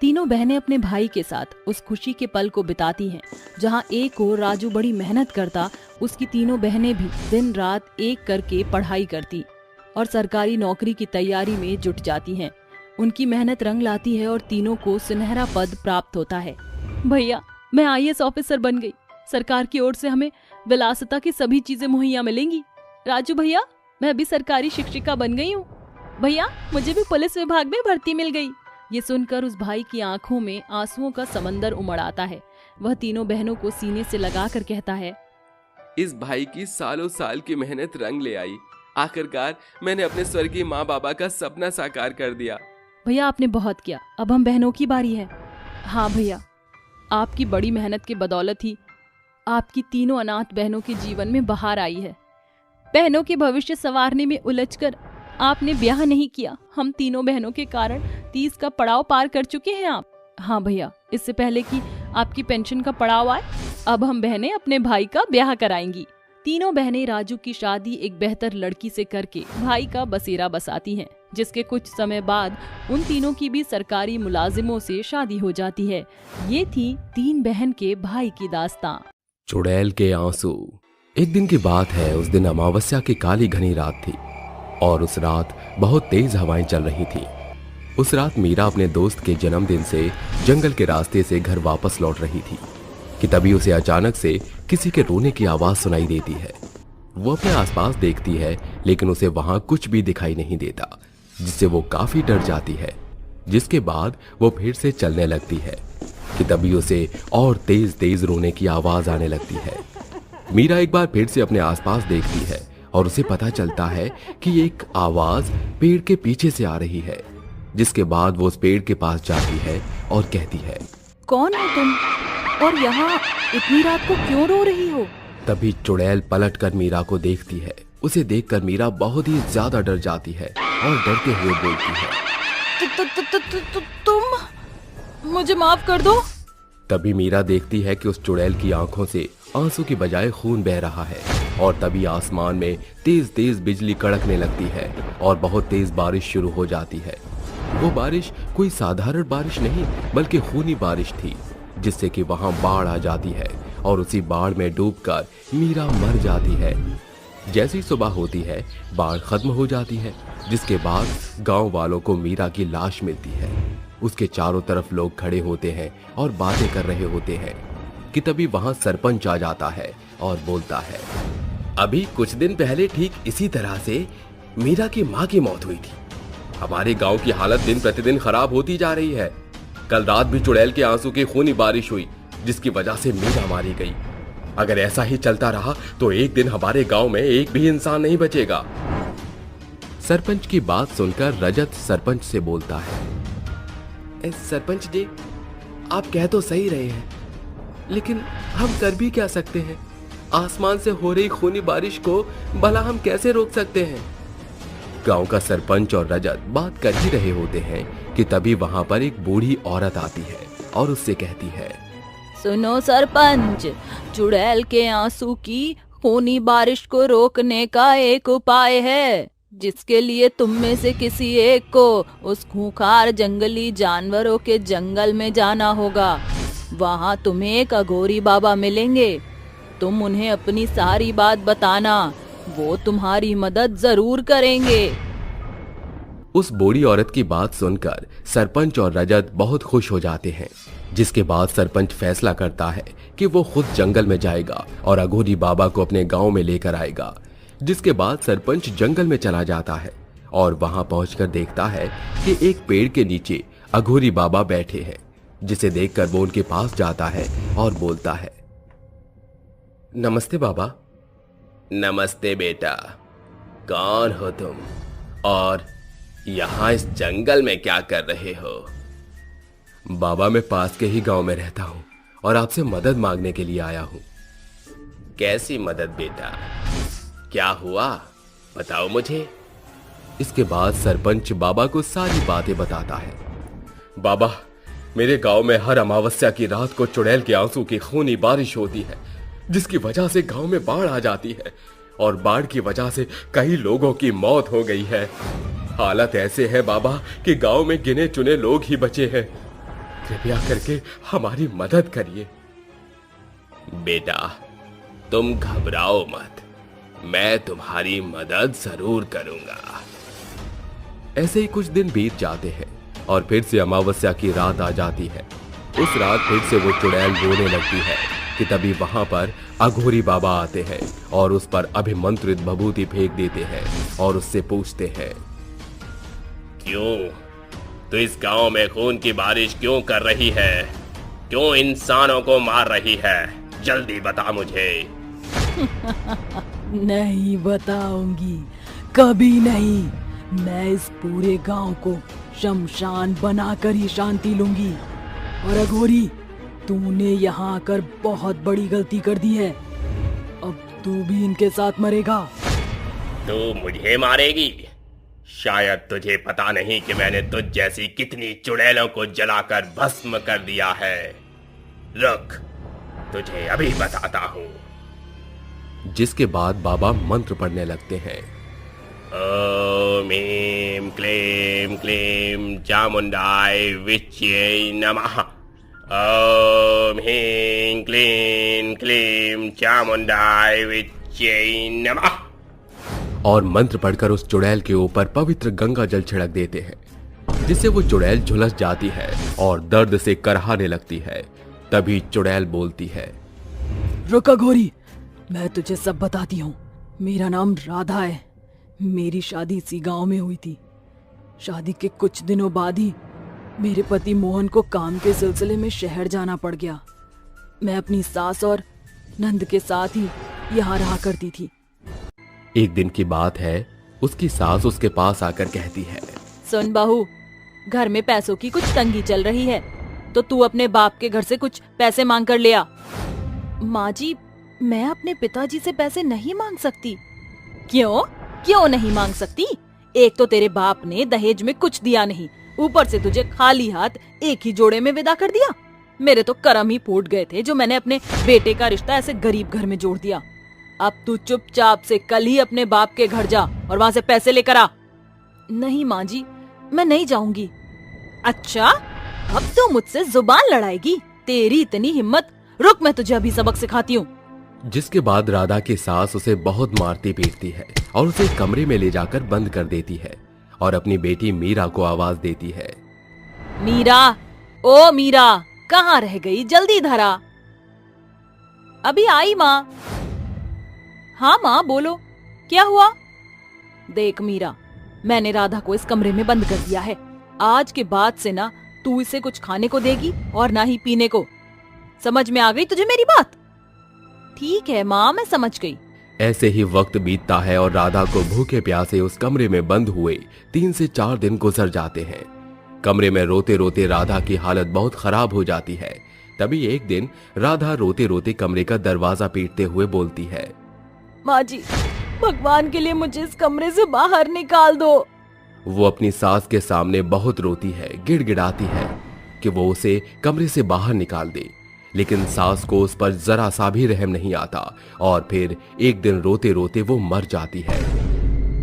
तीनों बहनें अपने भाई के साथ उस खुशी के पल को बिताती हैं, जहां एक और राजू बड़ी मेहनत करता, उसकी तीनों बहनें भी दिन रात एक करके पढ़ाई करती और सरकारी नौकरी की तैयारी में जुट जाती हैं। उनकी मेहनत रंग लाती है और तीनों को सुनहरा पद प्राप्त होता है। भैया मैं IAS ऑफिसर बन गई, सरकार की ओर से हमें विलासिता की सभी चीजें मुहैया मिलेंगी। राजू भैया मैं अभी सरकारी शिक्षिका बन गई हूँ। भैया मुझे भी पुलिस विभाग में भर्ती मिल गई। ये सुनकर उस भाई की आंखों में आंसुओं का समंदर उमड़ आता है। वह तीनों बहनों को सीने से लगाकर कहता है, इस भाई की सालों साल की मेहनत रंग ले आई। आखिरकार मैंने अपने स्वर्गीय माँ बाबा का सपना साकार कर दिया। भैया आपने बहुत किया, अब हम बहनों की बारी है। हाँ भैया, आपकी बड़ी मेहनत की बदौलत ही आपकी तीनों अनाथ बहनों के जीवन में बहार आई है। बहनों के भविष्य संवारने में उलझकर आपने ब्याह नहीं किया। हम तीनों बहनों के कारण 30 का पड़ाव पार कर चुके हैं आप। हाँ भैया, इससे पहले कि आपकी पेंशन का पड़ाव आए, अब हम बहनें अपने भाई का ब्याह कराएंगी। तीनों बहनें राजू की शादी एक बेहतर लड़की से करके भाई का बसेरा बसाती हैं, जिसके कुछ समय बाद उन तीनों की भी सरकारी मुलाजिमों से शादी हो जाती है। ये थी 3 बहन के भाई की दास्तां। चुड़ैल के आंसू। एक दिन की बात है, उस दिन अमावस्या की काली घनी रात थी और उस रात बहुत तेज हवाएं चल रही थी। उस रात मीरा अपने दोस्त के जन्मदिन से जंगल के रास्ते से घर वापस लौट रही थी कि तभी उसे अचानक से किसी के रोने की आवाज सुनाई देती है। वो अपने आसपास देखती है, लेकिन उसे वहां कुछ भी दिखाई नहीं देता, जिससे वो काफी डर जाती है। जिसके बाद वो फिर से चलने लगती है कि तभी उसे और तेज तेज रोने की आवाज आने लगती है। मीरा एक बार फिर से अपने आसपास देखती है और उसे पता चलता है कि एक आवाज पेड़ के पीछे से आ रही है। जिसके बाद वो उस पेड़ के पास जाती है और कहती है, कौन हो तुम और यहाँ इतनी रात को क्यों रो रही हो? तभी चुड़ैल पलटकर मीरा को देखती है। उसे देखकर मीरा बहुत ही ज्यादा डर जाती है और डरते हुए बोलती है, तुम मुझे माफ कर दो। तभी मीरा देखती है कि उस चुड़ैल की आंखों से आंसू की बजाय खून बह रहा है और तभी आसमान में तेज तेज बिजली कड़कने लगती है और बहुत तेज बारिश शुरू हो जाती है। वो बारिश कोई साधारण बारिश नहीं बल्कि खूनी बारिश थी, जिससे कि वहां बाढ़ आ जाती है और उसी बाढ़ में डूबकर मीरा मर जाती है। जैसी सुबह होती है, बाढ़ खत्म हो जाती है, जिसके बाद गांव वालों को मीरा की लाश मिलती है। उसके चारों तरफ लोग खड़े होते हैं और बातें कर रहे होते हैं कि तभी वहां सरपंच आ जाता है और बोलता है, अभी कुछ दिन पहले ठीक इसी तरह से मीरा की माँ की मौत हुई थी। हमारे गांव की हालत दिन प्रतिदिन खराब होती जा रही है। कल रात भी चुड़ैल के आंसू की खूनी बारिश हुई, जिसकी वजह से मीरा मारी गई। अगर ऐसा ही चलता रहा तो एक दिन हमारे गांव में एक भी इंसान नहीं बचेगा। सरपंच की बात सुनकर रजत सरपंच से बोलता है, सरपंच जी, आप कह तो सही रहे हैं, लेकिन हम कर भी क्या सकते हैं? आसमान से हो रही खूनी बारिश को भला हम कैसे रोक सकते हैं? गांव का सरपंच और रजत बात कर ही रहे होते हैं कि तभी वहां पर एक बूढ़ी औरत आती है और उससे कहती है, सुनो सरपंच, चुड़ैल के आंसू की खूनी बारिश को रोकने का एक उपाय है, जिसके लिए तुम में से किसी एक को उस खूंखार जंगली जानवरों के जंगल में जाना होगा। वहां तुम्हें एक अघोरी बाबा मिलेंगे। तुम उन्हें अपनी सारी बात बताना, वो तुम्हारी मदद जरूर करेंगे। उस बूढ़ी औरत की बात सुनकर सरपंच और रजत बहुत खुश हो जाते हैं। जिसके बाद सरपंच फैसला करता है कि वो खुद जंगल में जाएगा और अघोरी बाबा को अपने गांव में लेकर आएगा। जिसके बाद सरपंच जंगल में चला जाता है और वहां पहुंचकर देखता है कि एक पेड़ के नीचे अघोरी बाबा बैठे हैं। जिसे देखकर वो उनके पास जाता है और बोलता है, नमस्ते बाबा। नमस्ते बेटा, कौन हो तुम और यहाँ इस जंगल में क्या कर रहे हो? बाबा, मैं पास के ही गांव में रहता हूँ और आपसे मदद मांगने के लिए आया हूँ। कैसी मदद बेटा? क्या हुआ, बताओ मुझे। इसके बाद सरपंच बाबा को सारी बातें बताता है। बाबा, मेरे गांव में हर अमावस्या की रात को चुड़ैल के आंसू की खूनी बारिश होती है, जिसकी वजह से गांव में बाढ़ आ जाती है और बाढ़ की वजह से कई लोगों की मौत हो गई है। हालत ऐसे है बाबा कि गांव में गिने चुने लोग ही बचे हैं। कृपया करके हमारी मदद करिए। बेटा, तुम घबराओ मत, मैं तुम्हारी मदद जरूर करूंगा। ऐसे ही कुछ दिन बीत जाते हैं और फिर से अमावस्या की रात आ जाती है। उस रात फिर से वो चुड़ैल रोने लगती है कि तभी वहां पर अघोरी बाबा आते हैं और उस पर अभिमंत्रित भभूति फेंक देते हैं और उससे पूछते हैं, क्यों तो इस गांव में खून की बारिश क्यों कर रही है? क्यों इंसानों को मार रही है? जल्दी बता मुझे। नहीं बताऊंगी, कभी नहीं। मैं इस पूरे गांव को शमशान बनाकर ही शांति लूंगी। और अघोरी, तूने यहाँ आकर बहुत बड़ी गलती कर दी है। अब तू भी इनके साथ मरेगा। तू मुझे मारेगी? शायद तुझे पता नहीं कि मैंने तुझ जैसी कितनी चुड़ैलों को जलाकर भस्म कर दिया है। रुक, तुझे अभी बताता हूँ। जिसके बाद बाबा मंत्र पढ़ने लगते हैं। ओम ह्रीं क्लीं क्लीं चामुंडाय विच्चे नमः। ओम ह्रीं क्लीं क्लीं चामुंडाय विच्चे नमः। और मंत्र पढ़कर उस चुड़ैल के ऊपर पवित्र गंगा जल छिड़क देते हैं, जिससे वो चुड़ैल झुलस जाती है और दर्द से करहाने लगती है। तभी चुड़ैल बोलती है, रुक अघोरी, मैं तुझे सब बताती हूँ। मेरा नाम राधा है। मेरी शादी इसी गांव में हुई थी। शादी के कुछ दिनों बाद ही मेरे पति मोहन को काम के सिलसिले में शहर जाना पड़ गया। मैं अपनी सास और नंद के साथ ही यहाँ रहा करती थी। एक दिन की बात है, उसकी सास उसके पास आकर कहती है, सुन बहू, घर में पैसों की कुछ तंगी चल रही है, तो तू अपने बाप के घर से कुछ पैसे मांग कर ले आ। माँ जी, मैं अपने पिताजी से पैसे नहीं मांग सकती। क्यों? क्यों नहीं मांग सकती? एक तो तेरे बाप ने दहेज में कुछ दिया नहीं, ऊपर से तुझे खाली हाथ एक ही जोड़े में विदा कर दिया। मेरे तो करम ही फूट गए थे जो मैंने अपने बेटे का रिश्ता ऐसे गरीब घर में जोड़ दिया। अब तू चुपचाप से कल ही अपने बाप के घर जा और वहाँ से पैसे लेकर आ। नहीं माँ जी, मैं नहीं जाऊंगी। अच्छा, अब तू मुझसे जुबान लड़ाएगी? तेरी इतनी हिम्मत? रुक, मैं तुझे अभी सबक सिखाती हूँ। जिसके बाद राधा की सास उसे बहुत मारती पीटती है और उसे कमरे में ले जाकर बंद कर देती है और अपनी बेटी मीरा को आवाज देती है, मीरा, ओ मीरा, कहाँ रह गई? जल्दी धरा। अभी आई माँ। हाँ माँ, बोलो, क्या हुआ? देख मीरा, मैंने राधा को इस कमरे में बंद कर दिया है। आज के बाद से ना तू इसे कुछ खाने को देगी और ना ही पीने को। समझ में आ गई तुझे मेरी बात? ठीक है माँ, मैं समझ गई। ऐसे ही वक्त बीतता है और राधा को भूखे प्यासे उस कमरे में बंद हुए 3 से 4 दिन गुजर जाते हैं। कमरे में रोते रोते राधा की हालत बहुत खराब हो जाती है। तभी एक दिन राधा रोते रोते कमरे का दरवाजा पीटते हुए बोलती है, माँ जी, भगवान के लिए मुझे इस कमरे से बाहर निकाल दो। वो अपनी सास के सामने बहुत रोती है, गिड़गिड़ाती है कि वो उसे कमरे से बाहर निकाल दे, लेकिन सास को उस पर जरा सा भी रहम नहीं आता और फिर एक दिन रोते रोते वो मर जाती है।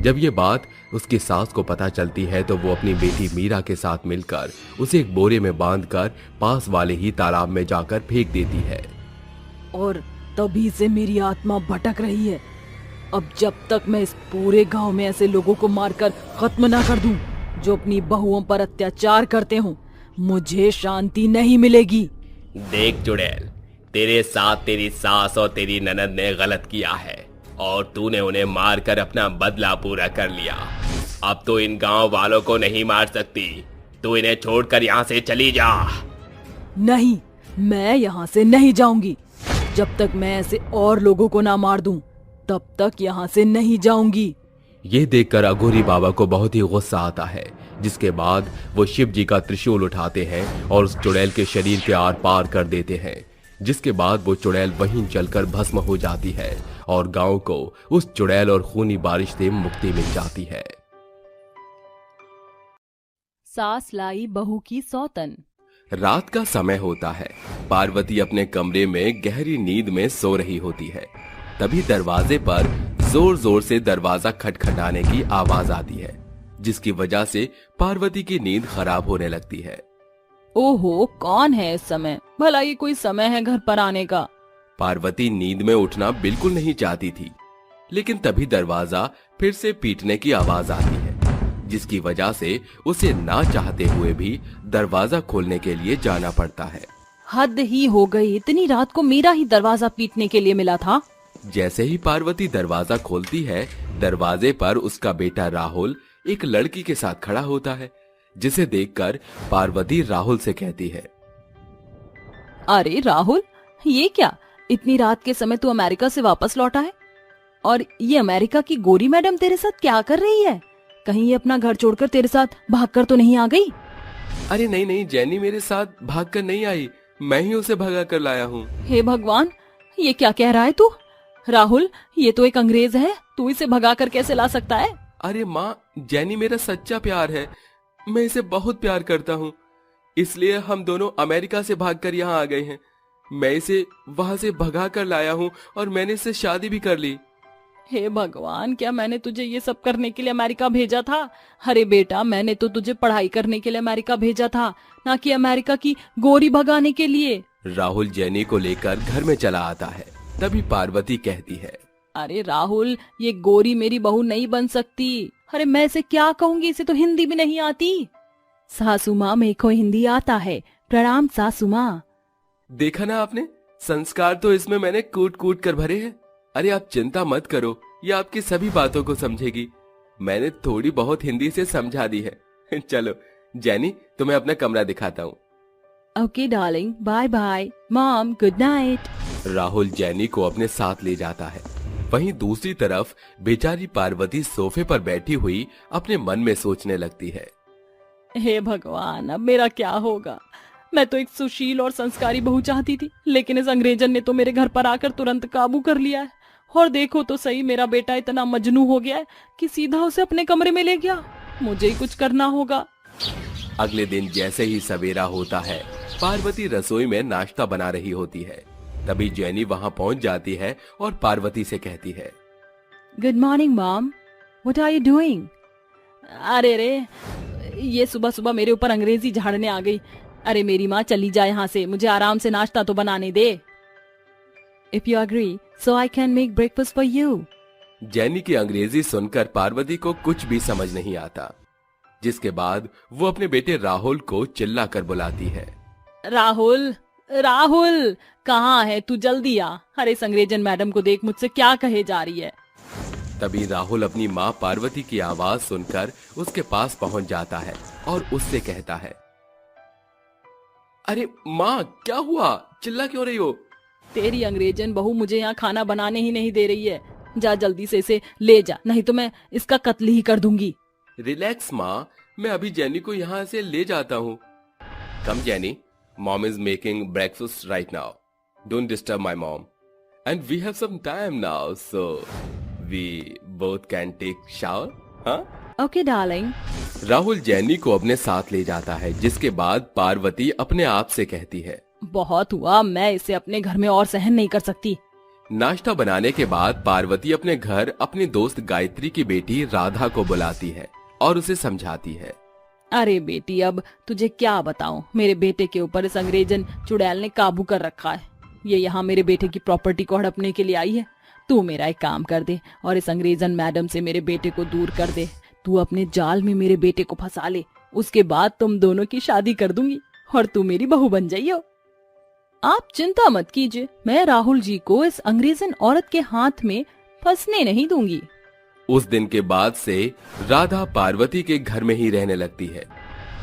जब ये बात उसकी सास को पता चलती है तो वो अपनी बेटी मीरा के साथ मिलकर उसे एक बोरे में बांधकर पास वाले ही तालाब में जाकर फेंक देती है। और तभी से मेरी आत्मा भटक रही है। अब जब तक मैं इस पूरे गांव में ऐसे लोगों को मारकर खत्म ना कर दूं, जो अपनी बहुओं पर अत्याचार करते हों। मुझे शांति नहीं मिलेगी। देख चुड़ैल, तेरे साथ तेरी सास और तेरी ननद ने गलत किया है और तूने उन्हें मारकर अपना बदला पूरा कर लिया। अब तो इन गांव वालों को नहीं मार सकती। तू इन्हें छोड़कर यहाँ से चली जा। नहीं, मैं यहाँ से नहीं जाऊंगी। जब तक मैं ऐसे और लोगों को ना मार दूं, तब तक यहाँ से नहीं जाऊंगी। ये देखकर अघोरी बाबा को बहुत ही गुस्सा आता है, जिसके बाद वो शिव जी का त्रिशूल उठाते हैं और उस चुड़ैल के शरीर के आर पार कर देते हैं, जिसके बाद वो चुड़ैल वहीं जलकर भस्म हो जाती है और गांव को उस चुड़ैल और खूनी बारिश से मुक्ति मिल जाती है। सास लाई बहू की सौतन। रात का समय होता है। पार्वती अपने कमरे में गहरी नींद में सो रही होती है। तभी दरवाजे पर जोर जोर से दरवाजा खटखटाने की आवाज आती है, जिसकी वजह से पार्वती की नींद खराब होने लगती है। ओहो, कौन है इस समय? भला ये कोई समय है घर पर आने का? पार्वती नींद में उठना बिल्कुल नहीं चाहती थी, लेकिन तभी दरवाजा फिर से पीटने की आवाज आती है, जिसकी वजह से उसे ना चाहते हुए भी दरवाजा खोलने के लिए जाना पड़ता है। हद ही हो गई, इतनी रात को मेरा ही दरवाजा पीटने के लिए मिला था। जैसे ही पार्वती दरवाजा खोलती है, दरवाजे पर उसका बेटा राहुल एक लड़की के साथ खड़ा होता है, जिसे देखकर पार्वती राहुल से कहती है, अरे राहुल, ये क्या? इतनी रात के समय तू अमेरिका से वापस लौटा है? और ये अमेरिका की गोरी मैडम तेरे साथ क्या कर रही है? कहीं ये अपना घर छोड़कर तेरे साथ भागकर तो नहीं आ गई? अरे नहीं नहीं, जेनी मेरे साथ भागकर नहीं आई, मैं ही उसे भगा कर लाया हूँ। हे भगवान, ये क्या कह रहा है तू? राहुल, ये तो एक अंग्रेज है, तू इसे भगाकर कैसे ला सकता है? अरे माँ, जेनी मेरा सच्चा प्यार है, मैं इसे बहुत प्यार करता हूँ, इसलिए हम दोनों अमेरिका से भागकर यहाँ आ गए हैं। मैं इसे वहाँ से भगा कर लाया हूँ और मैंने इससे शादी भी कर ली। हे भगवान, क्या मैंने तुझे ये सब करने के लिए अमेरिका भेजा था? अरे बेटा, मैंने तो तुझे पढ़ाई करने के लिए अमेरिका भेजा था, ना कि अमेरिका की गोरी भगाने के लिए। राहुल जेनी को लेकर घर में चला आता है। तभी पार्वती कहती है, अरे राहुल, ये गोरी मेरी बहू नहीं बन सकती। अरे मैं इसे क्या कहूँगी, इसे तो हिंदी भी नहीं आती। सासू माँ, मेरे को हिंदी आता है। प्रणाम सासू माँ। देखा ना आपने, संस्कार तो इसमें मैंने कूट कूट कर भरे हैं। अरे आप चिंता मत करो, ये आपकी सभी बातों को समझेगी। मैंने थोड़ी बहुत हिंदी से समझा दी है। चलो जेनी, तुम्हें अपना कमरा दिखाता हूँ। Okay darling, bye bye. Mom, good night. Rahul Jenny को अपने साथ ले जाता है। वहीं दूसरी तरफ बेचारी पार्वती सोफे पर बैठी हुई अपने मन में सोचने लगती है, हे भगवान, अब मेरा क्या होगा? मैं तो एक सुशील और संस्कारी बहू चाहती थी, लेकिन इस अंग्रेजन ने तो मेरे घर पर आकर तुरंत काबू कर लिया है। और देखो तो सही, मेरा बेटा इतना मजनू हो गया है कि सीधा उसे अपने कमरे में ले गया। मुझे ही कुछ करना होगा। अगले दिन जैसे ही सवेरा होता है, पार्वती रसोई में नाश्ता बना रही होती है। तभी जेनी वहां पहुंच जाती है और पार्वती से कहती है, good morning mom, what are you doing? अरे रे, ये सुबह सुबह मेरे ऊपर अंग्रेजी झाड़ने आ गई। अरे मेरी माँ, चली जा यहाँ से, मुझे आराम से नाश्ता तो बनाने दे। If you agree, so I can make breakfast for you. Jenny की अंग्रेजी सुनकर पार्वती को कुछ भी समझ नहीं आता, जिसके बाद वो अपने बेटे राहुल को चिल्लाकर बुलाती है, राहुल, राहुल, कहाँ है तू? जल्दी आ। अरे इस अंग्रेजन मैडम को देख, मुझसे क्या कहे जा रही है। तभी राहुल अपनी माँ पार्वती की आवाज सुनकर उसके पास पहुंच जाता है और उससे कहता है, अरे माँ, क्या हुआ? चिल्ला क्यों रही हो? तेरी अंग्रेजन बहू मुझे यहाँ खाना बनाने ही नहीं दे रही है। जा जल्दी से इसे ले जा, नहीं तो मैं इसका कत्ल ही कर दूंगी। रिलैक्स माँ, मैं अभी जेनी को यहाँ से ले जाता हूँ। Come Jenny, mom is making breakfast right now, don't disturb my mom, and we have some time now, so we both can take shower. हाँ, ओके डार्लिंग। राहुल जेनी को अपने साथ ले जाता है, जिसके बाद पार्वती अपने आप से कहती है, बहुत हुआ, मैं इसे अपने घर में और सहन नहीं कर सकती। नाश्ता बनाने के बाद पार्वती अपने घर अपनी दोस्त गायत्री की बेटी राधा को बुलाती है और उसे समझाती है, अरे बेटी, अब तुझे क्या बताऊं, मेरे बेटे के ऊपर इस अंग्रेजन चुड़ैल ने काबू कर रखा है। ये यहाँ मेरे बेटे की प्रॉपर्टी को हड़पने के लिए आई है। तू मेरा एक काम कर दे और इस अंग्रेजन मैडम से मेरे बेटे को दूर कर दे। तू अपने जाल में मेरे बेटे को फंसा ले, उसके बाद तुम दोनों की शादी कर दूंगी और तू मेरी बहू बन जाइयो। आप चिंता मत कीजिए, मैं राहुल जी को इस अंग्रेजन औरत के हाथ में फंसने नहीं दूंगी। उस दिन के बाद से राधा पार्वती के घर में ही रहने लगती है।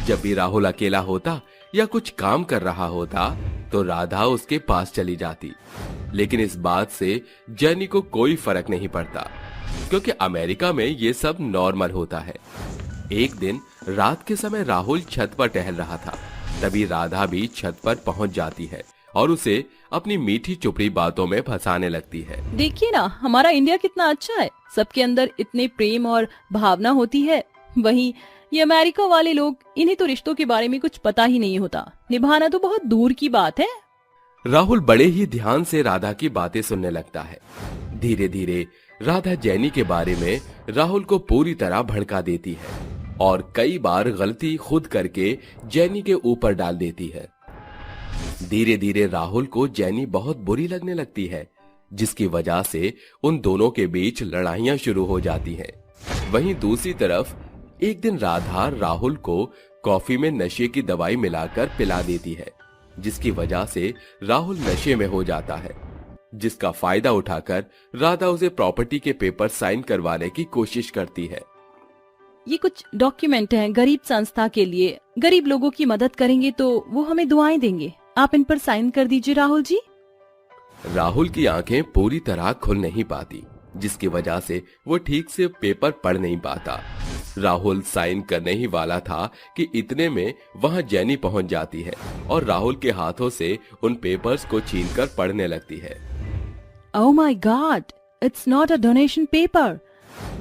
जब भी राहुल अकेला होता या कुछ काम कर रहा होता तो राधा उसके पास चली जाती। लेकिन इस बात से जेनी को कोई फर्क नहीं पड़ता, क्योंकि अमेरिका में ये सब नॉर्मल होता है। एक दिन रात के समय राहुल छत पर टहल रहा था, तभी राधा भी छत पर पहुंच जाती है और उसे अपनी मीठी चुपड़ी बातों में फंसाने लगती है। देखिए ना, हमारा इंडिया कितना अच्छा है, सबके अंदर इतने प्रेम और भावना होती है। वहीं ये अमेरिका वाले लोग, इन्हें तो रिश्तों के बारे में कुछ पता ही नहीं होता, निभाना तो बहुत दूर की बात है। राहुल बड़े ही ध्यान से राधा की बातें सुनने लगता है। धीरे धीरे राधा जेनी के बारे में राहुल को पूरी तरह भड़का देती है और कई बार गलती खुद करके जेनी के ऊपर डाल देती है। धीरे धीरे राहुल को जेनी बहुत बुरी लगने लगती है, जिसकी वजह से उन दोनों के बीच लड़ाइयां शुरू हो जाती हैं। वहीं दूसरी तरफ एक दिन राधा राहुल को कॉफी में नशे की दवाई मिलाकर पिला देती है, जिसकी वजह से राहुल नशे में हो जाता है। जिसका फायदा उठाकर राधा उसे प्रॉपर्टी के पेपर साइन करवाने की कोशिश करती है। ये कुछ डॉक्यूमेंट हैं गरीब संस्था के लिए, गरीब लोगों की मदद करेंगे तो वो हमें दुआएं देंगे, आप इन पर साइन कर दीजिए राहुल जी। राहुल की आंखें पूरी तरह खुल नहीं पाती, जिसकी वजह से वो ठीक से पेपर पढ़ नहीं पाता। राहुल साइन करने ही वाला था कि इतने में वहां जेनी पहुंच जाती है और राहुल के हाथों से उन पेपर्स को छीनकर पढ़ने लगती है। Oh my God, it's not a donation paper.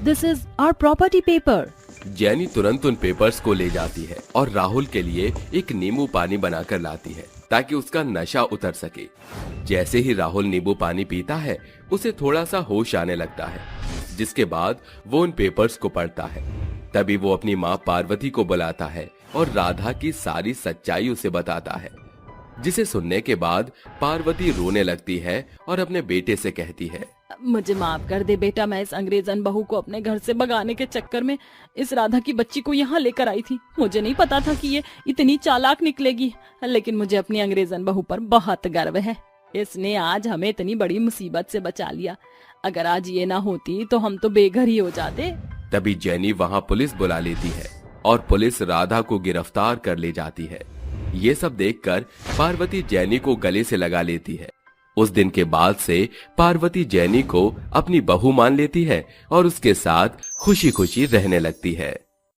This is our property paper. Jenny तुरंत उन पेपर्स को ले जाती है और राहुल के लिए एक नींबू पानी बनाकर लाती है ताकि उसका नशा उतर सके। जैसे ही राहुल नींबू पानी पीता है उसे थोड़ा सा होश आने लगता है, जिसके बाद वो उन पेपर्स को पढ़ता है। तभी वो अपनी माँ पार्वती को बुलाता है और राधा की सारी सच्चाई उसे बताता है, जिसे सुनने के बाद पार्वती रोने लगती है और अपने बेटे से कहती है, मुझे माफ कर दे बेटा, मैं इस अंग्रेजन बहू को अपने घर से भगाने के चक्कर में इस राधा की बच्ची को यहाँ लेकर आई थी। मुझे नहीं पता था कि ये इतनी चालाक निकलेगी, लेकिन मुझे अपनी अंग्रेजन बहू पर बहुत गर्व है। इसने आज हमें इतनी बड़ी मुसीबत से बचा लिया। अगर आज ये ना होती तो हम तो बेघर ही हो जाते। तभी जेनी वहाँ पुलिस बुला लेती है और पुलिस राधा को गिरफ्तार कर ले जाती है। ये सब देखकर पार्वती जेनी को गले से लगा लेती है। उस दिन के बाद से पार्वती जेनी को अपनी बहू मान लेती है और उसके साथ खुशी खुशी रहने लगती है।